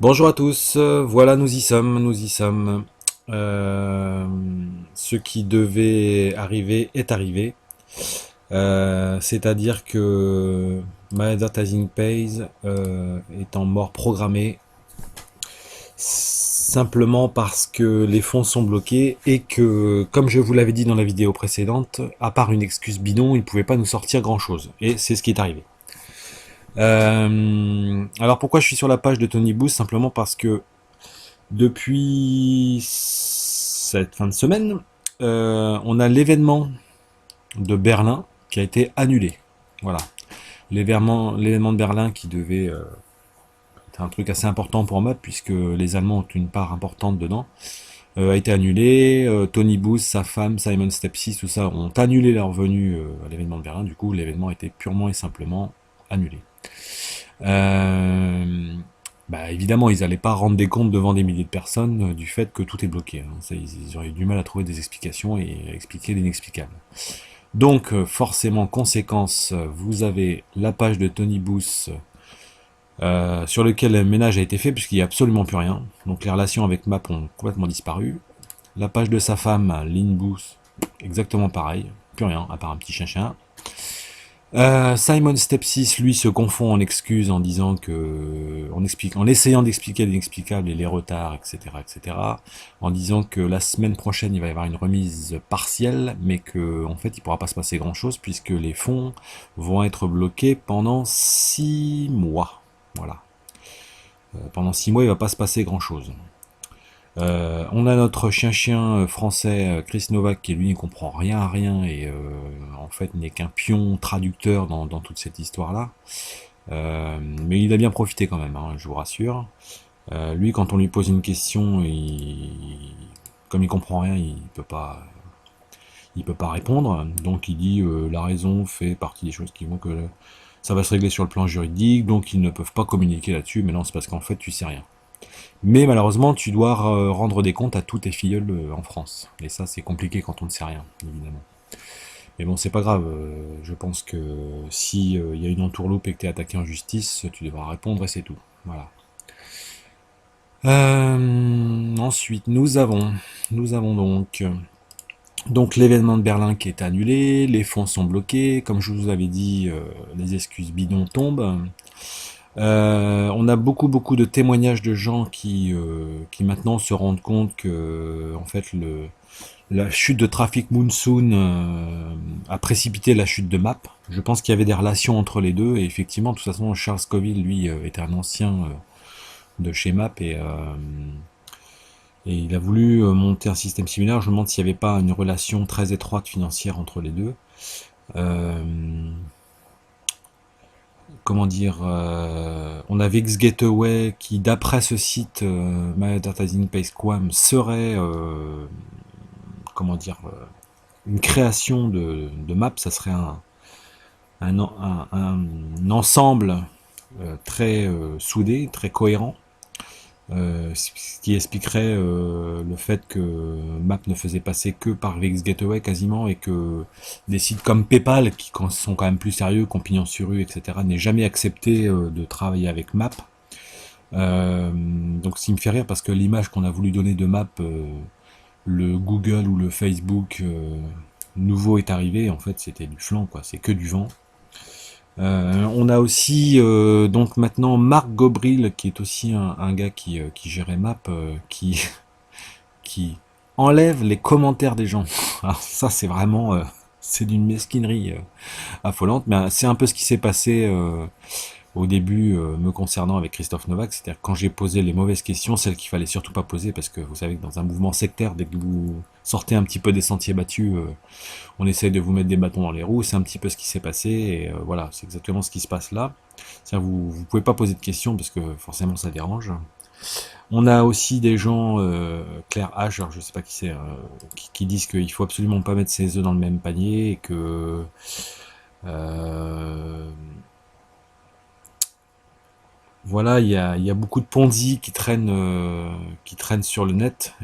Bonjour à tous, voilà nous y sommes, nous y sommes. Euh, Ce qui devait arriver est arrivé. C'est-à-dire que My Advertising Pays est en mort programmée simplement parce que les fonds sont bloqués et que, comme je vous l'avais dit dans la vidéo précédente, à part une excuse bidon, ils ne pouvaient pas nous sortir grand-chose. Et c'est ce qui est arrivé. Alors pourquoi je suis sur la page de Tony Booth? Simplement parce que depuis cette fin de semaine, on a l'événement de Berlin qui a été annulé. Voilà. L'événement de Berlin qui devait être un truc assez important pour moi puisque les Allemands ont une part importante dedans, a été annulé. Tony Booth, sa femme, Simon Stepsis, tout ça ont annulé leur venue à l'événement de Berlin. Du coup, l'événement a été purement et simplement annulé. Euh, Bah, évidemment, ils n'allaient pas rendre des comptes devant des milliers de personnes du fait que tout est bloqué. Hein. Ça, ils auraient eu du mal à trouver des explications et à expliquer l'inexplicable. Donc, forcément, conséquence, vous avez la page de Tony Booth sur lequel le ménage a été fait puisqu'il n'y a absolument plus rien. Donc, les relations avec Map ont complètement disparu. La page de sa femme, Lynn Booth, exactement pareil. Plus rien, à part un petit chien-chien. Simon Stepsis, lui, se confond en excuses en disant que, en essayant d'expliquer l'inexplicable et les retards, etc., etc., en disant que la semaine prochaine, il va y avoir une remise partielle, mais que, en fait, il pourra pas se passer grand chose puisque les fonds vont être bloqués pendant 6 mois. Voilà. Pendant 6 mois, il va pas se passer grand chose. On a notre chien-chien français Chris Novak qui lui ne comprend rien à rien et en fait n'est qu'un pion traducteur dans toute cette histoire-là. Mais il a bien profité quand même, hein, je vous rassure. Lui, quand on lui pose une question, comme il comprend rien, il peut pas répondre. Donc il dit la raison fait partie des choses qui vont que ça va se régler sur le plan juridique, donc ils ne peuvent pas communiquer là-dessus. Mais non, c'est parce qu'en fait tu sais rien. Mais malheureusement, tu dois rendre des comptes à tous tes filleuls en France. Et ça, c'est compliqué quand on ne sait rien, évidemment. Mais bon, c'est pas grave. Je pense que si il y a une entourloupe et que tu es attaqué en justice, tu devras répondre et c'est tout. Voilà. Ensuite, nous avons donc l'événement de Berlin qui est annulé, les fonds sont bloqués, comme je vous avais dit, les excuses bidons tombent. On a beaucoup de témoignages de gens qui maintenant se rendent compte que en fait la chute de Traffic Monsoon a précipité la chute de Map. Je pense qu'il y avait des relations entre les deux et effectivement, de toute façon, Charles Scoville, lui, était un ancien de chez Map et il a voulu monter un système similaire. Je me demande s'il n'y avait pas une relation très étroite financière entre les deux. Euh, Comment dire, on avait X-Gateway qui, d'après ce site, My Advertising Pays Quam, serait, comment dire, une création de map, ça serait un ensemble très soudé, très cohérent, ce qui expliquerait le fait que Map ne faisait passer que par VX Gateway quasiment et que des sites comme PayPal, qui sont quand même plus sérieux, Compignon sur rue, etc., n'aient jamais accepté de travailler avec Map. Donc ce qui me fait rire parce que l'image qu'on a voulu donner de Map, le Google ou le Facebook nouveau est arrivé, en fait c'était du flanc, quoi, c'est que du vent. On a aussi donc maintenant Marc Gobril qui est aussi un gars qui gérait Map, qui enlève les commentaires des gens. Alors ça c'est vraiment c'est d'une mesquinerie affolante, mais c'est un peu ce qui s'est passé au début me concernant avec Christophe Novak, c'est-à-dire quand j'ai posé les mauvaises questions, celles qu'il fallait surtout pas poser, parce que vous savez que dans un mouvement sectaire, dès que vous sortez un petit peu des sentiers battus, on essaye de vous mettre des bâtons dans les roues, c'est un petit peu ce qui s'est passé, et voilà, c'est exactement ce qui se passe là. C'est-à-dire vous pouvez pas poser de questions, parce que forcément ça dérange. On a aussi des gens, Claire H, alors je sais pas qui c'est, qui disent qu'il faut absolument pas mettre ses œufs dans le même panier, et que euh, voilà, il y a beaucoup de Ponzi qui traînent sur le net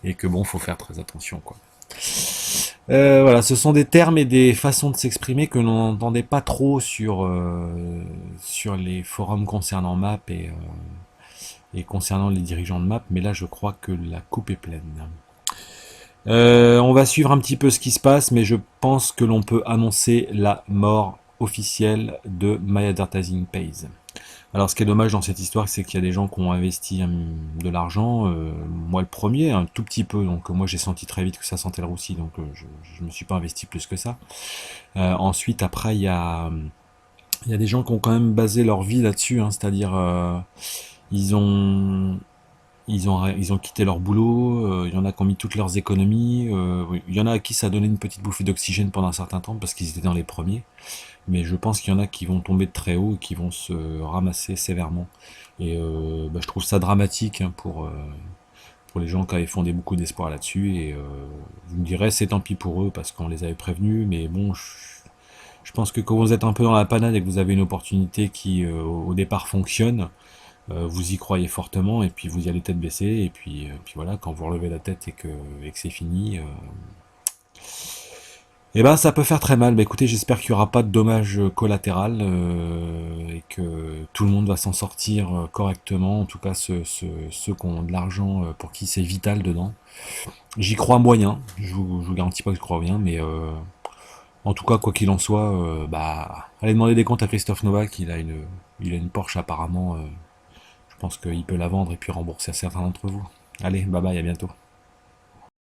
et que bon, faut faire très attention, quoi. Voilà, ce sont des termes et des façons de s'exprimer que l'on n'entendait pas trop sur les forums concernant Map et concernant les dirigeants de Map, mais là je crois que la coupe est pleine. On va suivre un petit peu ce qui se passe, mais je pense que l'on peut annoncer la mort officielle de My Advertising Pays. Alors, ce qui est dommage dans cette histoire, c'est qu'il y a des gens qui ont investi de l'argent. Moi, le premier, un tout petit peu. Donc, moi, j'ai senti très vite que ça sentait le roussi. Donc, je me suis pas investi plus que ça. Ensuite, après, il y a des gens qui ont quand même basé leur vie là-dessus. Hein, c'est-à-dire, ils ont, ils ont quitté leur boulot. Il y en a qui ont mis toutes leurs économies. Oui, il y en a à qui ça a donné une petite bouffée d'oxygène pendant un certain temps parce qu'ils étaient dans les premiers. Mais je pense qu'il y en a qui vont tomber de très haut et qui vont se ramasser sévèrement. Et bah, je trouve ça dramatique hein, pour les gens qui avaient fondé beaucoup d'espoir là-dessus. Et vous me direz, c'est tant pis pour eux parce qu'on les avait prévenus. Mais bon, je pense que quand vous êtes un peu dans la panade et que vous avez une opportunité qui au départ fonctionne, vous y croyez fortement et puis vous y allez tête baissée. Et puis voilà, quand vous relevez la tête et que c'est fini, eh ben, ça peut faire très mal. Bah, écoutez, j'espère qu'il n'y aura pas de dommages collatéral et que tout le monde va s'en sortir correctement. En tout cas, ceux qui ont de l'argent pour qui c'est vital dedans. J'y crois moyen. Je vous garantis pas que je crois bien, mais en tout cas, quoi qu'il en soit, bah, allez demander des comptes à Christophe Novak. Il a une Porsche apparemment. Je pense qu'il peut la vendre et puis rembourser à certains d'entre vous. Allez, bye bye, à bientôt.